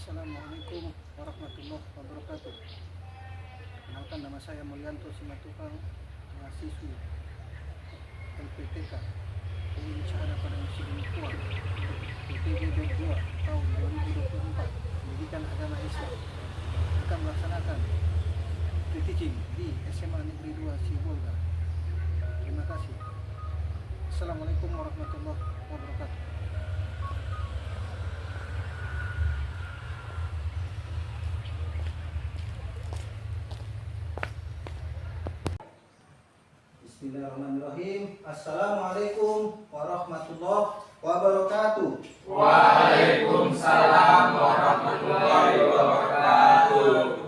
Assalamualaikum warahmatullahi wabarakatuh. Kenalkan, nama saya Mulyanto Simatupang, mahasiswi LPTK UI Syahada pada Masjid Kuat PTG 22 tahun 2024 Pendidikan Agama Islam akan melaksanakan pre-teaching di SMA Negeri 2 Sibolga. Terima kasih. Assalamualaikum warahmatullahi wabarakatuh. Bismillahirrahmanirrahim. Assalamualaikum warahmatullahi wabarakatuh. Waalaikumsalam warahmatullahi wabarakatuh.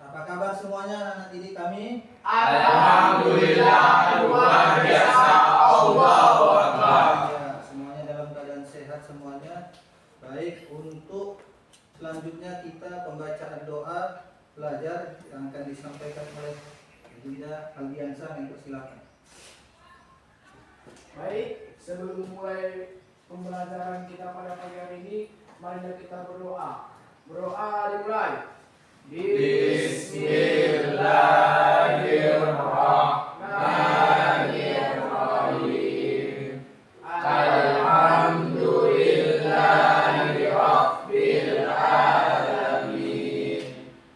Apa kabar semuanya anak didik kami? Alhamdulillah, luar biasa. Allahu Akbar. Ya, semuanya dalam keadaan sehat semuanya. Baik, untuk selanjutnya kita pembacaan doa belajar yang akan disampaikan oleh Dinda Aldiansa. Yang silakan. Baik, sebelum mulai pembelajaran kita pada pagi hari ini, marilah kita berdoa. Berdoa dimulai. Bismillahirrahmanirrahim. Alhamdulillahi Rabbil Alamin.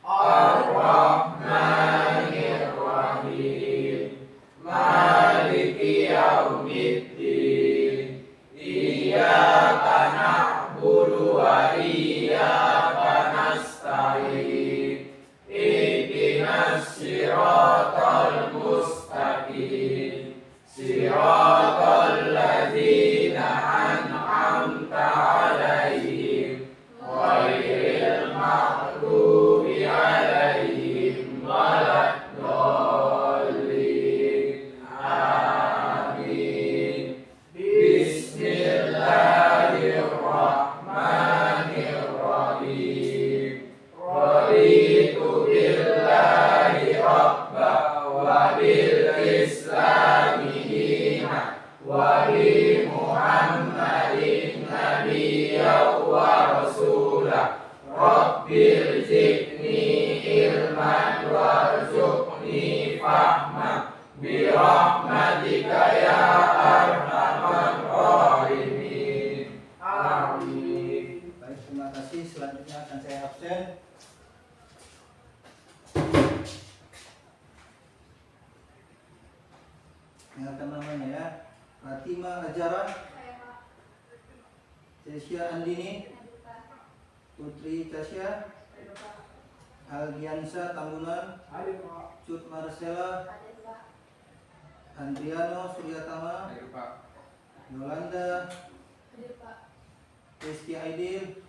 Ar-Rahmanir Rahim. Maliki Yaumiddin. Iyyaka na'budu wa iyyaka nasta'in. Ihdinas siratal mustaqim. Siratal ladzina an'amta 'alaihim ghairil maghdubi 'alaihim waladdallin. Amin. Bismillahirrahmanirrahim. Raditu billahi rabba wa bil islami dina wa bi Muhammadin nabiyya wa rasulah. Rabbil zidni ilman warzuqni fahma bi rahmatika ya arhamar rahimin. Amin. Baik, terima kasih. Selanjutnya akan saya absen. Ingatkan namanya ya. Fatima Ajara, Cesia Andini, Putri Casya, Aldiansa Tambunan, Cut Marcella, Andriano Suryatama, Yolanda, Rizky Aidil,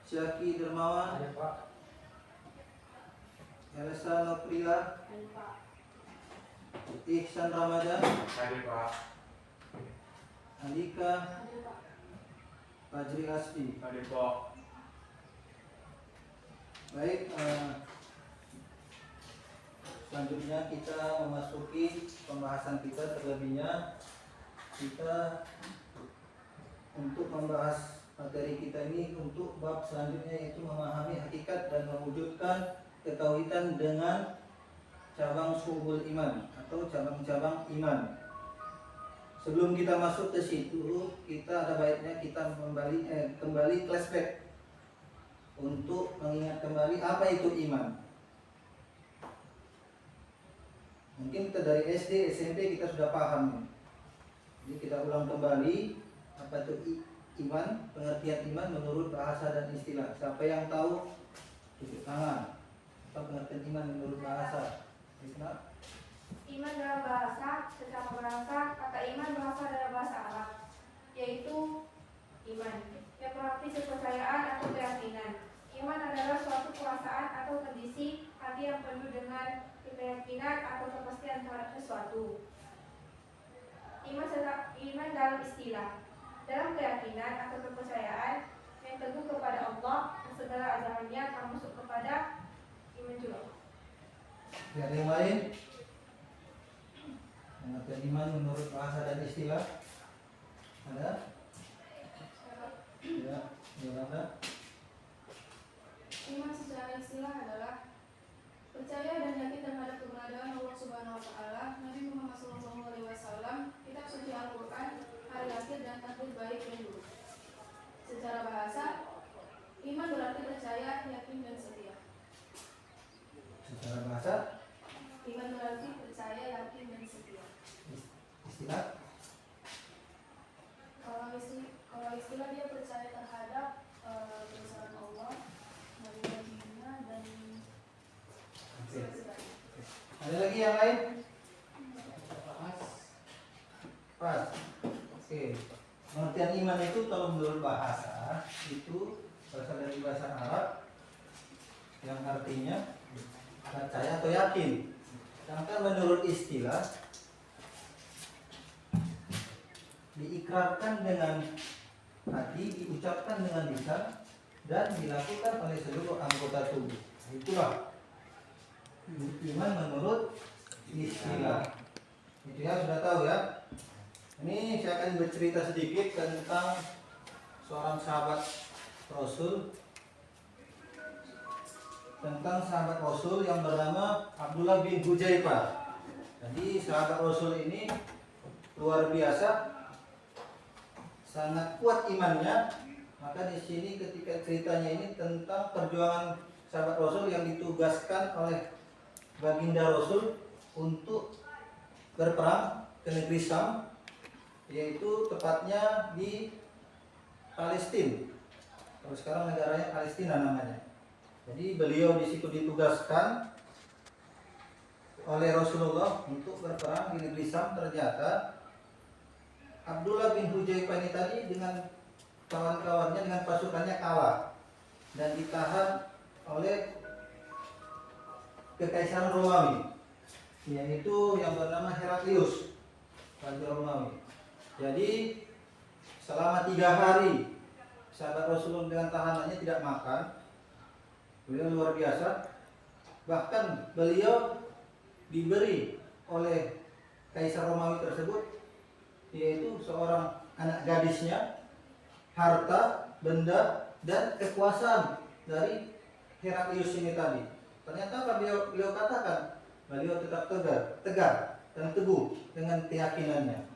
Syaki Dermawan, Elsa Noprila, Ihsan Ramadan, Andika, Fajri Asfi. Baik, selanjutnya kita memasuki pembahasan kita. Terlebihnya kita untuk membahas materi kita ini untuk bab selanjutnya, yaitu memahami hakikat dan mewujudkan ketauhidan dengan cabang subul iman atau cabang-cabang iman. Sebelum kita masuk ke situ, kita ada baiknya kita kembali flashback untuk mengingat kembali apa itu iman. Mungkin kita dari SD, SMP kita sudah paham. Jadi kita ulang kembali apa itu iman, pengertian iman menurut bahasa dan istilah. Siapa yang tahu cuci tangan. Apa pengertian iman menurut bahasa? Iman dalam bahasa, secara bahasa, kata iman berasal dari bahasa Arab, yaitu iman, yang berarti kepercayaan atau keyakinan. Iman adalah suatu perasaan atau kondisi hati yang penuh dengan keyakinan atau kepastian terhadap sesuatu. Iman dalam istilah, dalam keyakinan atau kepercayaan yang teguh kepada Allah dan segala ajarannya, termasuk kepada iman juga. Ada yang lain? Pengertian iman menurut bahasa dan istilah? Ada? Ya, Yolanda. Iman secara istilah adalah percaya dan yakin terhadap keberadaan Allah Subhanahu wa taala, Nabi Muhammad SAW, kitab suci Al-Qur'an, hari akhir dan takdir baik dan buruk. Secara bahasa, iman berarti percaya, yakin dan setia. Secara bahasa, Iman berarti percaya, yakin dan setia. istilah Kalau istilah dia percaya terhadap kebesaran Allah, nabi-nabinya dan Oke. Ada lagi yang lain? Pas. Oke. Pengertian iman itu kalau menurut bahasa itu berasal dari bahasa Arab yang artinya percaya atau yakin. Sedangkan menurut istilah diikrarkan dengan hati, diucapkan dengan lisan, dan dilakukan oleh seluruh anggota tubuh. Itulah iman menurut istilah. Itu ya, sudah tahu ya. Ini saya akan bercerita sedikit tentang seorang sahabat Rasul, tentang sahabat Rasul yang bernama Abdullah bin Hujaifah. Jadi sahabat Rasul ini luar biasa, sangat kuat imannya. Maka di sini ketika ceritanya ini tentang perjuangan sahabat Rasul yang ditugaskan oleh baginda Rasul untuk berperang ke negeri Syam, yaitu tepatnya di Palestina. Kalau sekarang negaranya Palestina namanya. Jadi beliau di situ ditugaskan oleh Rasulullah untuk berperang di negeri Syam. Ternyata Abdullah bin Hujaifah ini tadi dengan kawan-kawannya, dengan pasukannya kalah dan ditahan oleh Kekaisaran Romawi, yaitu yang bernama Heraklius, Raja Romawi. Jadi selama 3 hari sahabat Rasulullah dengan tahanannya tidak makan. Beliau luar biasa. Bahkan beliau diberi oleh Kaisar Romawi tersebut, yaitu seorang anak gadisnya, harta, benda, dan kekuasaan dari Heraklius ini tadi. Ternyata apa beliau katakan? Beliau tetap tegar dan teguh dengan keyakinannya.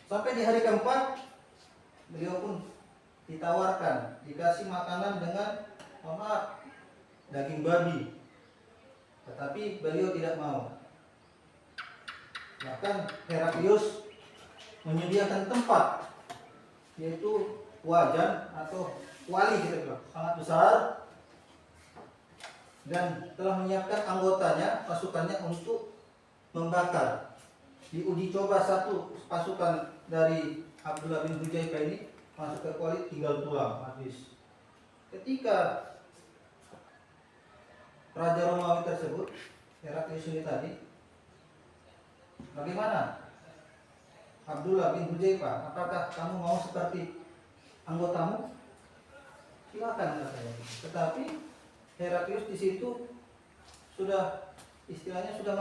Sampai di hari keempat, beliau pun ditawarkan, dikasih makanan dengan daging babi. Tetapi beliau tidak mau. Bahkan Heraklius menyediakan tempat, yaitu wajan atau kuali kita bilang, sangat besar, dan telah menyiapkan anggotanya, pasukannya untuk membakar. Diuji coba satu pasukan dari Abdullah bin Hujaifah ini masuk ke kuali, tinggal tulang habis. Ketika Raja Romawi tersebut, Heraklius ini tadi, bagaimana Abdullah bin Hujaifah, apakah kamu mau seperti anggotamu? Silakan katanya. Tetapi Heraklius di situ sudah istilahnya sudah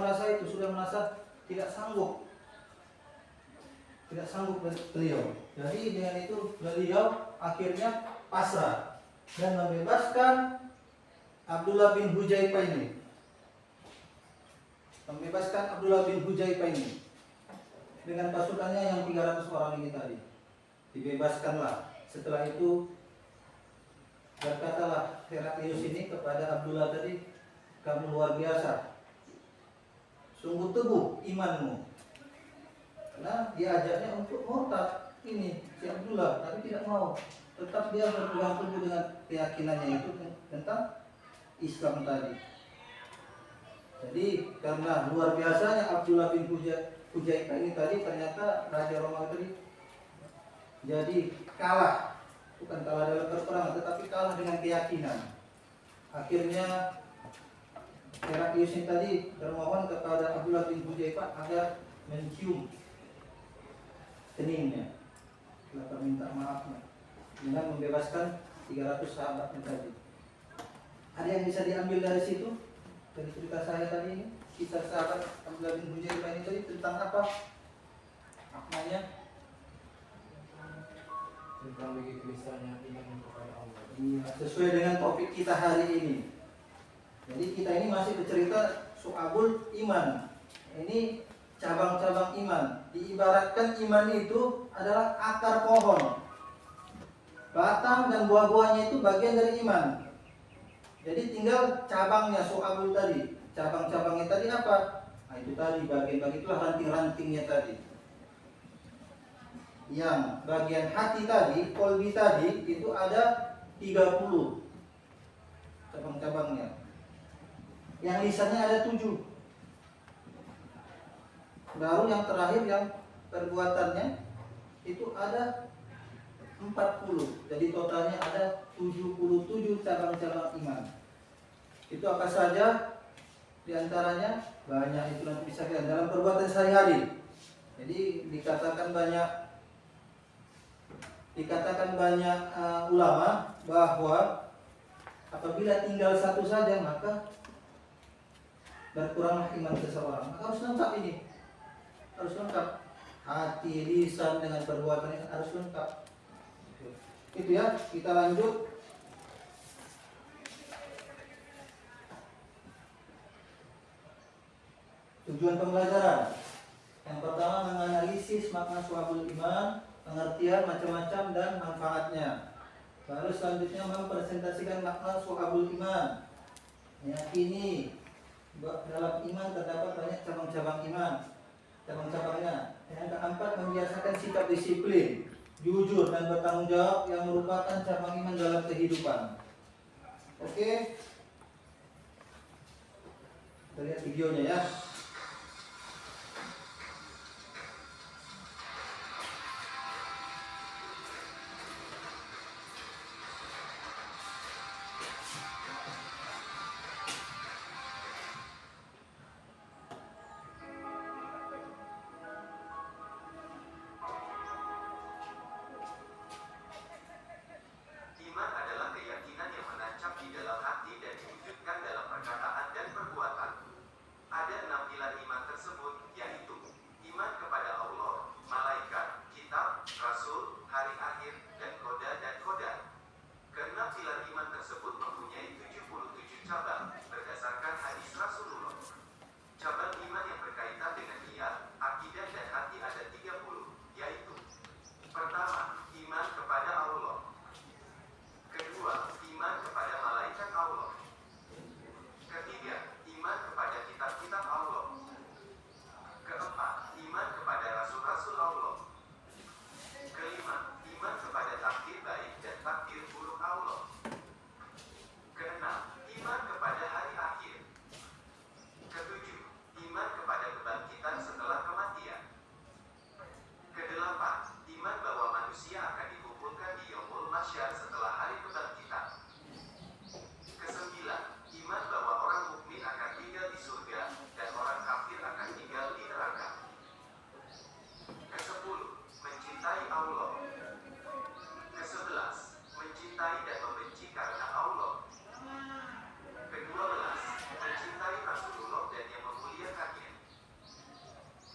merasa tidak sanggup beliau. Jadi dengan itu beliau akhirnya pasrah dan membebaskan Abdullah bin Hujaifah ini. Dengan pasukannya yang 300 orang ini tadi. Dibebaskanlah. Setelah itu berkatalah Heraklius ini kepada Abdullah tadi, kamu luar biasa, sungguh teguh imanmu. Karena diajaknya untuk murtad ini si Abdullah, tapi tidak mau. Tetap dia berpegang teguh dengan keyakinannya itu tentang Islam tadi. Jadi karena luar biasanya Abdullah bin Hujaifah ini tadi, ternyata Raja Romawi tadi jadi kalah. Bukan kalah dalam perperangan, tetapi kalah dengan keyakinan. Akhirnya Heraklius ini tadi bermohon kepada Abdullah bin Hujaifah agar mencium keningnya, lalu minta maafnya dengan membebaskan 300 sahabatnya tadi. Ada yang bisa diambil dari situ, dari cerita saya tadi ini, kisah sahabat Abdullah bin Hujaifah ini tadi tentang apa maknanya? Tentang begitu besarnya iman kepada Allah. Iya, sesuai dengan topik kita hari ini. Jadi kita ini masih bercerita Syu'abul Iman. Ini cabang-cabang iman. Diibaratkan iman itu adalah akar pohon. Batang dan buah-buahnya itu bagian dari iman. Jadi tinggal cabangnya Syu'abul tadi. Cabang-cabangnya tadi apa? Nah itu tadi, bagian-bagian itulah ranting-rantingnya tadi. Yang bagian hati tadi, kolbi tadi, itu ada 30 cabang-cabangnya. Yang lisannya ada 7. Baru yang terakhir yang perbuatannya itu ada 40. Jadi totalnya ada 77 cabang-cabang iman. Itu apa saja? Di antaranya banyak, itu nanti bisa kita dalam perbuatan sehari-hari. Jadi dikatakan banyak ulama bahwa apabila tinggal satu saja maka berkuranglah iman seseorang. Maka harus lengkap ini. Harus lengkap. Hati, lisan dengan perbuatan ini harus lengkap. Itu ya, kita lanjut. Tujuan pembelajaran. Yang pertama menganalisis makna Syu'abul Iman, pengertian macam-macam dan manfaatnya. Baru selanjutnya mempresentasikan makna Syu'abul Iman. Meyakini dalam iman terdapat banyak cabang-cabang iman. Cabang-cabangnya. Yang keempat membiasakan sikap disiplin, jujur dan bertanggung jawab yang merupakan cabang iman dalam kehidupan. Oke. Kita lihat videonya ya. Iman adalah keyakinan yang menancap di dalam hati dan diwujudkan dalam perkataan dan perbuatan. Ada 6 pilar iman tersebut, yaitu iman kepada Allah, malaikat, kitab, rasul, hari akhir, dan koda dan kodar. Keenam pilar iman tersebut mempunyai 77 cabang berdasarkan hadis Rasulullah. Cabang iman yang berkaitan dengan niat, akidah dan hati ada 30, yaitu: pertama, iman kepada Allah. Kedua, iman kepada malaikat Allah. Ketiga, iman kepada kitab-kitab Allah. Keempat, iman kepada rasul-rasul Allah. Kelima, iman kepada takdir baik dan takdir buruk Allah. Keenam, iman kepada hari akhir. Ketujuh, iman kepada kebangkitan setelah kematian. Kedelapan, iman bahwa manusia akan dikumpulkan di Yaumul Mahsyar setelah hari kebangkitan. Kesembilan, iman bahwa orang mukmin akan tinggal di surga dan orang kafir akan tinggal di neraka. Kesepuluh, mencintai Allah. Kesebelas, mencintai dan membenci karena Allah. Kedua belas, mencintai Rasulullah dan yang memuliakannya.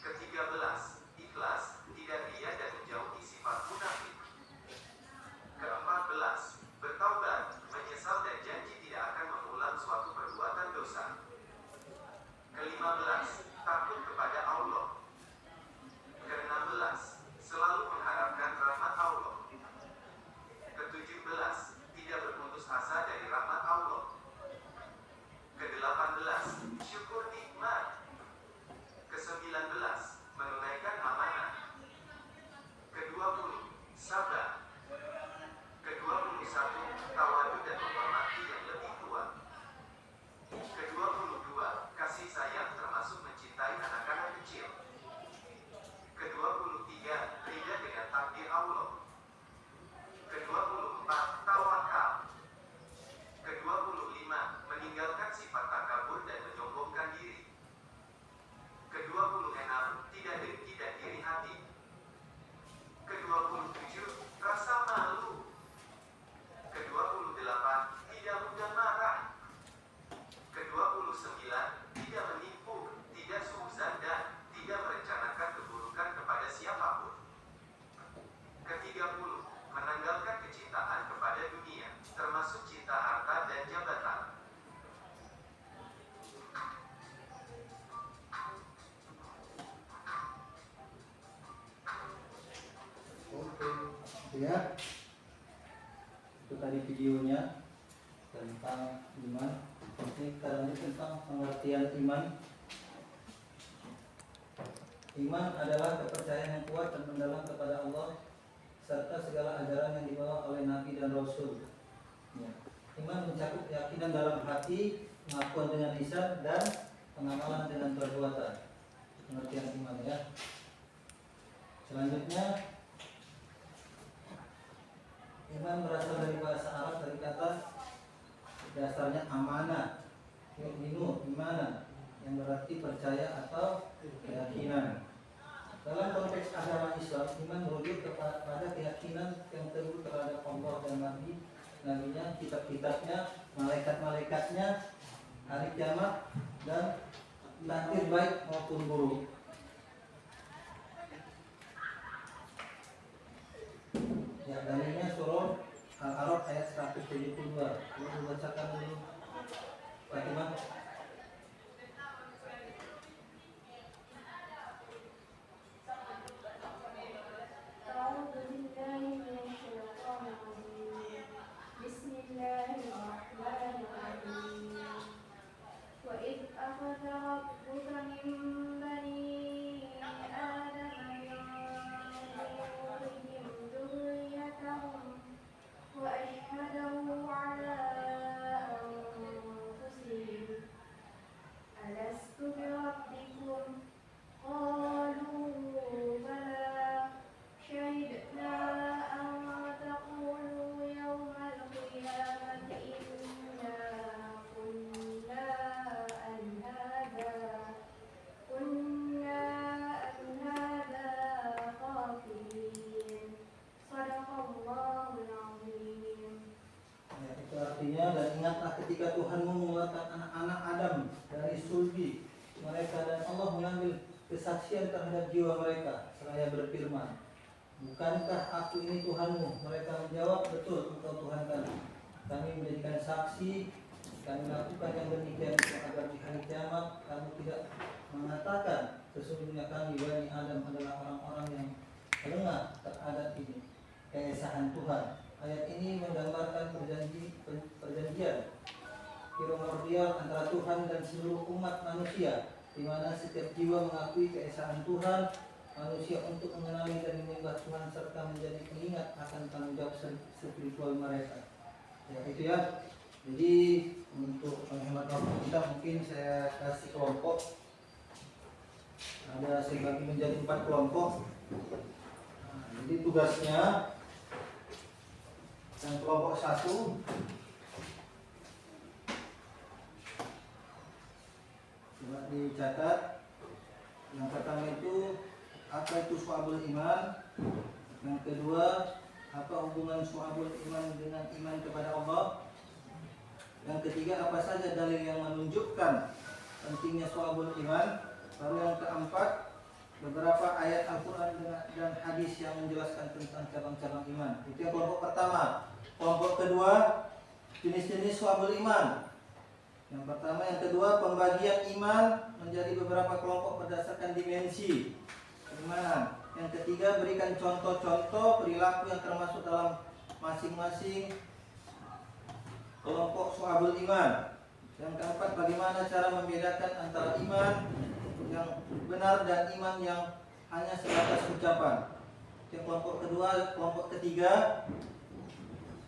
Ketiga belas, ikhlas, tidak riya dan menjauhi sifat munafik. Keempat belas, bertaubat, menyesal dan janji tidak akan mengulang suatu perbuatan dosa. Kelima belas, takut kepada Allah. Keenam belas, selalu mengharapkan rahmat Allah. Ketujuh belas, tidak berputus asa Itu ya. Itu tadi videonya tentang iman. Ini sekarang ini tentang pengertian iman. Iman adalah kepercayaan yang kuat dan mendalam kepada Allah serta segala ajaran yang dibawa oleh Nabi dan Rasul. Ya. Iman mencakup keyakinan dalam hati, pengakuan dengan lisan, dan pengamalan dengan perbuatan. Pengertian iman ya. Selanjutnya, iman berasal dari bahasa Arab dari kata dasarnya amanah, yu'minu, imanan, yang berarti percaya atau keyakinan. Dalam konteks agama Islam, iman merujuk kepada keyakinan yang teguh terhadap Allah dan Nabi-Nya, kitab-kitabnya, malaikat-malaikatnya, hari kiamat, dan takdir baik maupun buruk. Ya, dalilnya surah Al-A'raf ayat 172. Boleh dibacakan dulu, Fatimah. وإذ أخذ ربك من بني آدم من ظهورهم ذريتهم وأشهدهم على أنفسهم ألست بربكم قالوا بلى شهدنا أن تقولوا يوم القيامة إنا كنا عن هذا غافلين صدق الله العظيم. Ya, itu artinya, dan ingatlah ketika Tuhanmu mengeluarkan anak-anak Adam dari sulbi mereka dan Allah mengambil kesaksian terhadap jiwa mereka seraya berfirman, bukankah aku ini Tuhanmu? Mereka menjawab, betul, engkau Tuhan kami. Kami menjadikan saksi, kami lakukan yang demikian agar di hari kiamat kamu tidak mengatakan sesungguhnya kami Bani Adam adalah orang-orang yang lengah terhadap ini keesahan Tuhan. Ayat ini menggambarkan perjanjian primordial antara Tuhan dan seluruh umat manusia, di mana setiap jiwa mengakui keesaan Tuhan manusia untuk mengenali dan menyembah Tuhan serta menjadi pengingat akan tanggung jawab spiritual mereka. Ya, itu ya. Jadi untuk menghemat waktu kita mungkin saya kasih kelompok. Ada saya bagi menjadi 4 kelompok. Nah, jadi tugasnya yang kelompok 1 coba dicatat. Yang pertama itu apa itu syu'abul iman. Yang kedua, apa hubungan syu'abul iman dengan iman kepada Allah. Yang ketiga, apa saja dalil yang menunjukkan pentingnya syu'abul iman. Lalu yang keempat, beberapa ayat Al-Quran dan hadis yang menjelaskan tentang cabang-cabang iman. Itu yang kelompok pertama. Kelompok kedua, jenis-jenis syu'abul iman. Yang pertama, yang kedua, pembagian iman menjadi beberapa kelompok berdasarkan dimensi keimanan. Yang ketiga, berikan contoh-contoh perilaku yang termasuk dalam masing-masing kelompok syu'abul iman. Yang keempat, bagaimana cara membedakan antara iman yang benar dan iman yang hanya sebatas ucapan. Yang kelompok kedua, kelompok ketiga,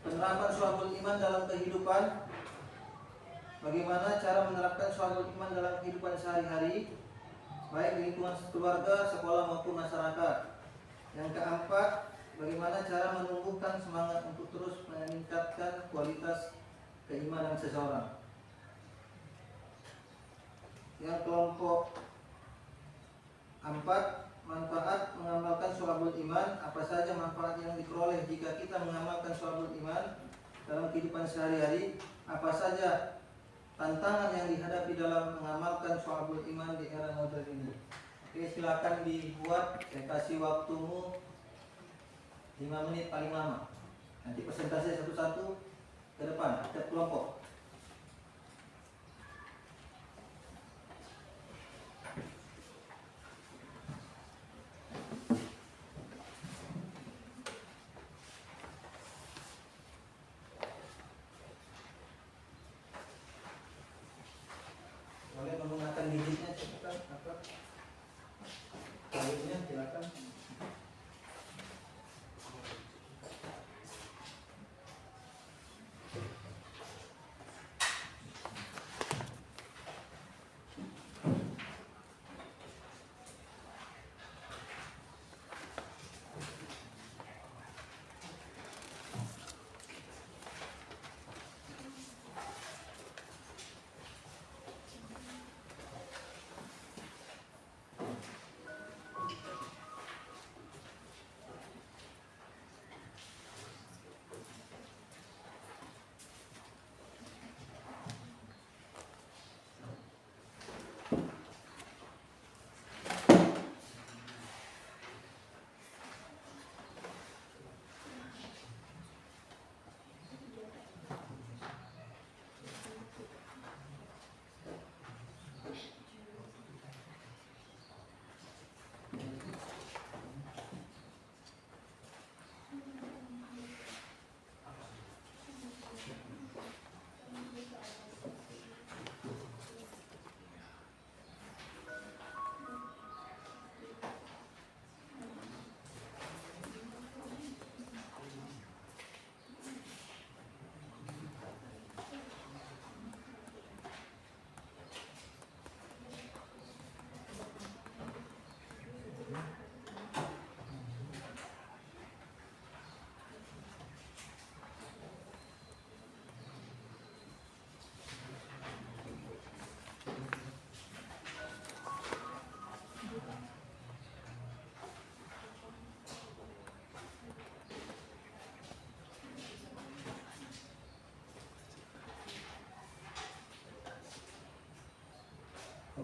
penerapan syu'abul iman dalam kehidupan. Bagaimana cara menerapkan syu'abul iman dalam kehidupan sehari-hari, baik di lingkungan keluarga, sekolah maupun masyarakat. Yang keempat, bagaimana cara menumbuhkan semangat untuk terus meningkatkan kualitas keimanan seseorang. Yang kelompok 4, manfaat mengamalkan syu'abul iman. Apa saja manfaat yang diperoleh jika kita mengamalkan syu'abul iman dalam kehidupan sehari-hari? Apa saja tantangan yang dihadapi dalam mengamalkan syu'abul iman di era modern ini? Oke, silakan dibuat. Saya kasih waktumu 5 menit paling lama. Nanti presentasi satu-satu ke depan, setiap kelompok.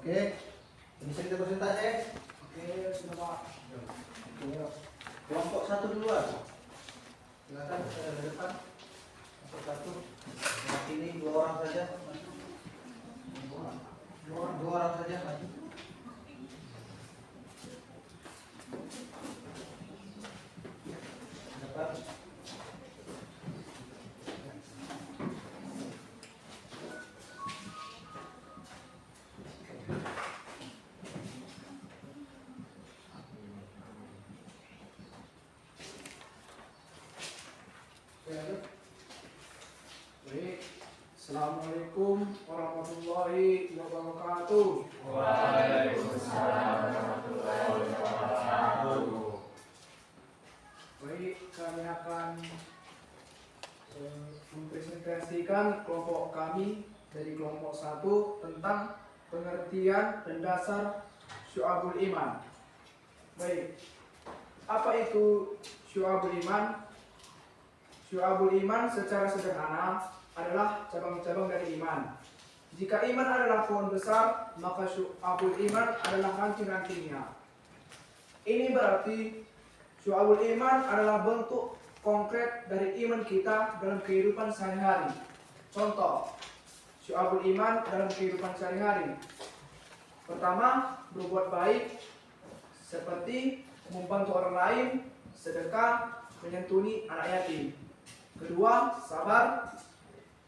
Oke. Bisa kita presentasi. Oke, sudah Pak. Oke. Kelompok 1 duluan. Silakan ke depan. Kelompok 1. Ini 2 orang saja. Dua orang saja maju. Depan. Baik. Assalamualaikum warahmatullahi wabarakatuh. Waalaikumsalam warahmatullahi wabarakatuh. Baik, kami akan mempresentasikan kelompok kami dari kelompok 1 tentang pengertian dan dasar syu'abul iman. Baik, apa itu syu'abul iman? Syu'abul iman secara sederhana adalah cabang-cabang dari iman. Jika iman adalah pohon besar, maka syu'abul iman adalah ranting-rantingnya. Ini berarti syu'abul iman adalah bentuk konkret dari iman kita dalam kehidupan sehari-hari. Contoh, syu'abul iman dalam kehidupan sehari-hari. Pertama, berbuat baik seperti membantu orang lain, sedekah, menyantuni anak yatim. Kedua, sabar.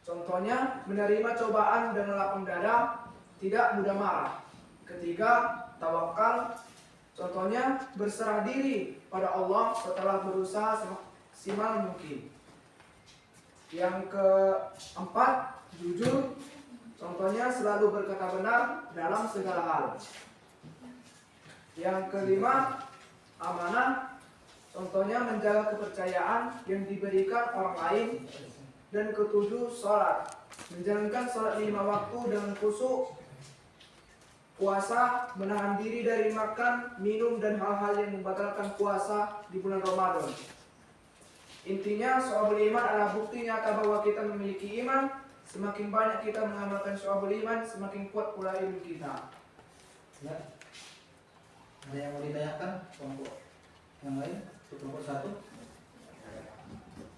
Contohnya, menerima cobaan dengan lapang dada, tidak mudah marah. Ketiga, tawakal. Contohnya, berserah diri pada Allah setelah berusaha semaksimal mungkin. Yang keempat, jujur. Contohnya, selalu berkata benar dalam segala hal. Yang kelima, amanah. Contohnya, menjaga kepercayaan yang diberikan orang lain. Dan ketujuh, sholat. Menjalankan sholat 5 waktu dengan khusyuk. Puasa, menahan diri dari makan, minum, dan hal-hal yang membatalkan puasa di bulan Ramadan. Intinya, syu'abul iman adalah bukti nyata bahwa kita memiliki iman. Semakin banyak kita mengamalkan syu'abul iman, semakin kuat pula iman kita. Ya. Ada yang mau ditanyakan? Kelompok yang lain? Kelompok 1.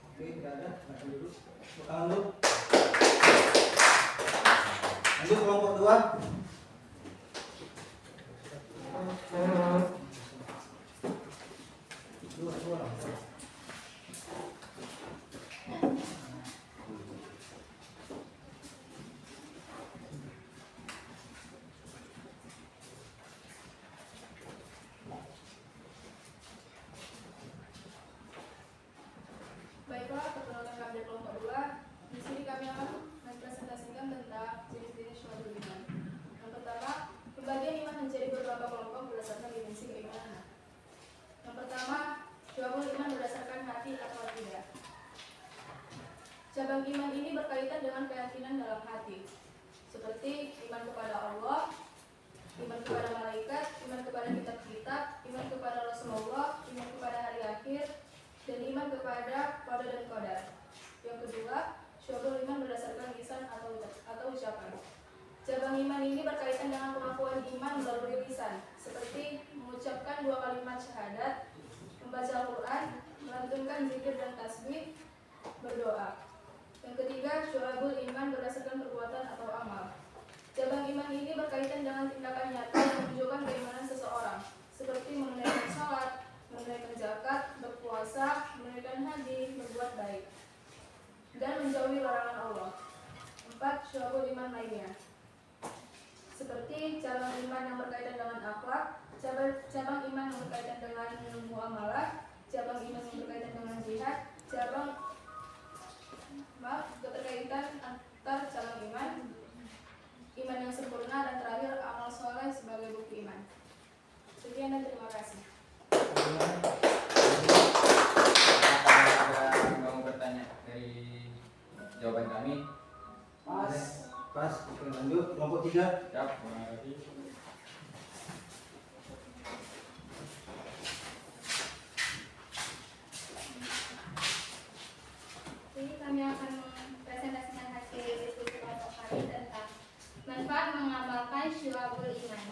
Oke, tidak ada. Makan dulu. Tangan dulu. Lanjut kelompok 2. Dua. Baiklah, perkenalkan kami dari kelompok 2. Di sini kami akan mempresentasikan tentang jenis-jenis syu'abul iman. Yang pertama, pembagian iman menjadi beberapa kelompok berdasarkan dimensi keimanan. Yang pertama, syu'abul iman berdasarkan hati atau tidak. Cabang iman ini berkaitan dengan keyakinan dalam hati, seperti iman kepada Allah, iman kepada malaikat, iman kepada kitab-kitab, iman kepada Rasulullah, iman kepada hari akhir, dan iman kepada qada dan qadar. Yang kedua, syu'abul iman berdasarkan lisan atau ucapan. Cabang iman ini berkaitan dengan pengakuan iman melalui lisan, seperti mengucapkan 2 kalimat syahadat, membaca Al-Quran, melantunkan zikir dan tasbih, berdoa. Yang ketiga, syu'abul iman berdasarkan perbuatan atau amal. Cabang iman ini berkaitan dengan tindakan nyata yang menunjukkan keimanan seseorang, seperti menunaikan salat, menunaikan zakat, berpuasa, menunaikan haji, berbuat baik, dan menjauhi larangan Allah. 4. Syu'abul iman lainnya, seperti cabang iman yang berkaitan dengan akhlak, cabang iman yang berkaitan dengan muamalah, cabang iman yang berkaitan dengan jihad, keterkaitan antar cabang iman yang sempurna, dan terakhir amal soleh sebagai bukti iman. Sekian dan terima kasih. Apakah ada yang mau bertanya dari jawaban kami? Pas. Oke, lanjut kelompok 3. Siap, terima kasih. Jadi kami akan mempresentasikan hasil diskusi kelompok kami tentang manfaat mengamalkan mengamalkan syu'abul iman.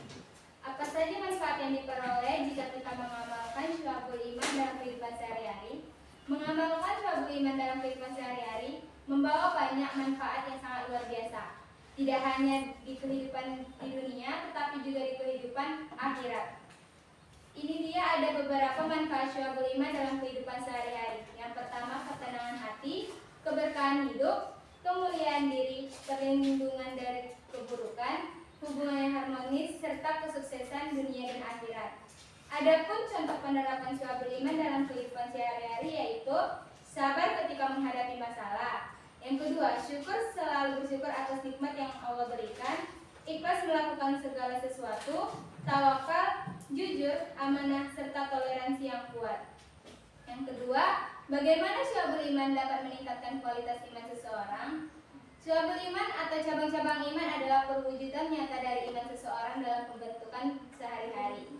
Apa saja manfaat yang diperoleh jika kita mengamalkan syu'abul iman dalam kehidupan sehari-hari? Mengamalkan syu'abul iman dalam kehidupan sehari-hari membawa banyak manfaat yang sangat luar biasa. Tidak hanya di kehidupan di dunia, tetapi juga di kehidupan akhirat. Ini dia ada beberapa manfaat syu'abul iman dalam kehidupan sehari-hari. Yang pertama, ketenangan hati, keberkahan hidup, kemuliaan diri, perlindungan dari keburukan, hubungan yang harmonis, serta kesuksesan dunia dan akhirat. Adapun contoh penerapan syu'abul iman dalam kehidupan sehari-hari yaitu sabar ketika menghadapi masalah. Yang kedua, selalu bersyukur atas nikmat yang Allah berikan, ikhlas melakukan segala sesuatu, tawakal, jujur, amanah, serta toleransi yang kuat. Yang kedua, bagaimana syu'abul iman dapat meningkatkan kualitas iman seseorang? Syu'abul iman atau cabang-cabang iman adalah perwujudan nyata dari iman seseorang dalam pembentukan sehari-hari.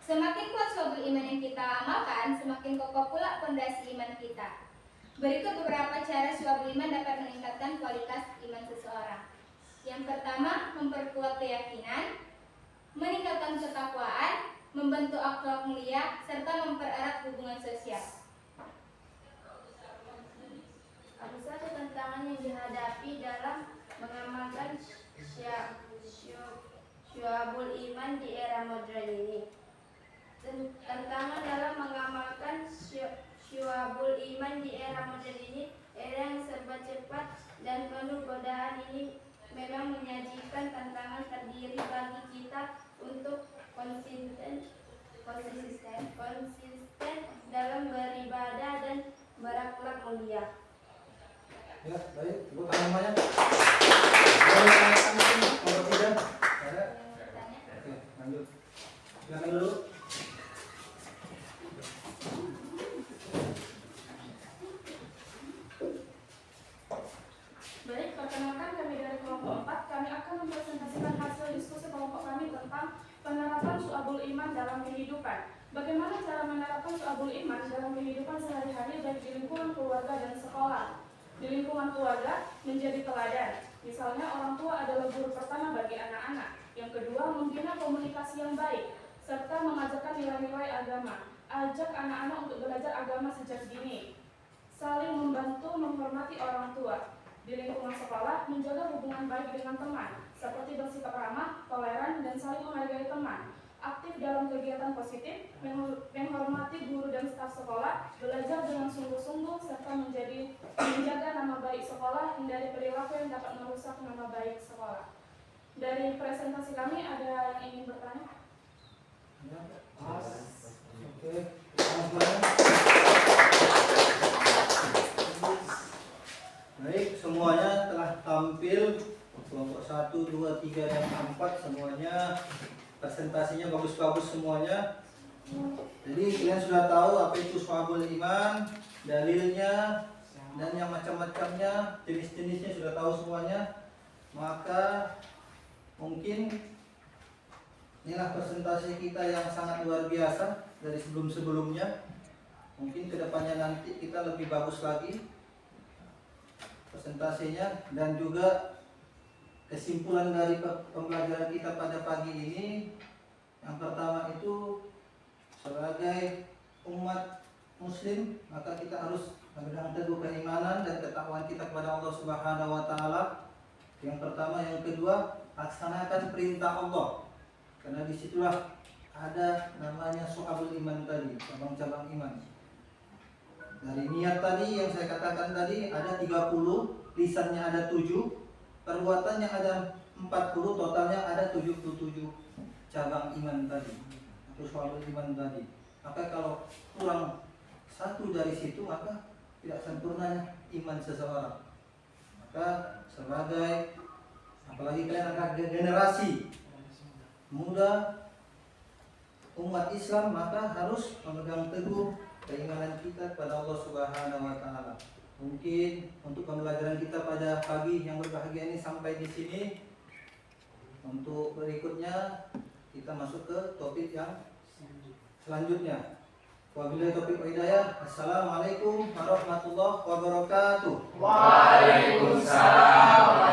Semakin kuat syu'abul iman yang kita amalkan, semakin kokoh pula fondasi iman kita. Berikut beberapa cara syu'abul iman dapat meningkatkan kualitas iman seseorang. Yang pertama, memperkuat keyakinan, meningkatkan ketakwaan, membentuk akhlak mulia, serta mempererat hubungan sosial. Apa saja tantangan yang dihadapi dalam mengamalkan syu'abul iman di era modern ini? Tantangan dalam mengamalkan syu'abul iman di era modern ini, era yang serba cepat dan penuh godaan ini memang menyajikan tantangan terdiri bagi kita untuk konsisten dalam beribadah dan berakhlak mulia. Ya, baik. Tepuk tangan semuanya. Boleh tanya kalau tidak? Ada? Oke, lanjut. Silakan dulu. Baik, perkenalkan kami dari kelompok 4. Kami akan mempresentasikan hasil diskusi kelompok kami tentang penerapan syu'abul iman dalam kehidupan. Bagaimana cara menerapkan syu'abul iman dalam kehidupan sehari-hari baik di lingkungan keluarga dan sekolah. Di lingkungan keluarga menjadi teladan. Misalnya orang tua adalah guru pertama bagi anak-anak. Yang kedua, membina komunikasi yang baik serta mengajarkan nilai-nilai agama. Ajak anak-anak untuk belajar agama sejak dini. Saling membantu menghormati orang tua. Di lingkungan sekolah, menjaga hubungan baik dengan teman, seperti bersikap ramah, toleran, dan saling menghargai teman. Aktif dalam kegiatan positif, menghormati guru dan staf sekolah, belajar dengan sungguh-sungguh, serta menjaga nama baik sekolah, hindari perilaku yang dapat merusak nama baik sekolah. Dari presentasi kami, ada yang ingin bertanya? Ya. Oke. Semuanya. Baik, semuanya telah tampil. Kelompok 1, 2, 3, dan 4 semuanya presentasinya bagus-bagus semuanya. Jadi kalian sudah tahu apa itu syu'abul iman, dalilnya, dan yang macam-macamnya, jenis-jenisnya sudah tahu semuanya. Maka mungkin inilah presentasi kita yang sangat luar biasa dari sebelum-sebelumnya. Mungkin kedepannya nanti kita lebih bagus lagi presentasinya, dan juga kesimpulan dari pembelajaran kita pada pagi ini. Yang pertama itu, sebagai umat muslim maka kita harus memegang teguh keimanan dan ketakwaan kita kepada Allah Subhanahu wa taala. Yang pertama, yang kedua, laksanakan perintah Allah. Karena disitulah ada namanya syu'abul iman tadi, cabang-cabang iman. Dari niat tadi yang saya katakan tadi ada 30, lisannya ada 7, perbuatannya ada 40, totalnya ada 77 cabang iman tadi, atau syu'abul iman tadi. Maka kalau kurang satu dari situ, maka tidak sempurnanya iman seseorang. Maka sebagai, apalagi kalian adalah generasi muda umat Islam, maka harus memegang teguh keimanan kita kepada Allah Subhanahu wa taala. Mungkin untuk pembelajaran kita pada pagi yang berbahagia ini sampai di sini. Untuk berikutnya kita masuk ke topik yang selanjutnya. Wabillahi taufiq wal hidayah. Assalamualaikum warahmatullahi wabarakatuh. Waalaikumsalam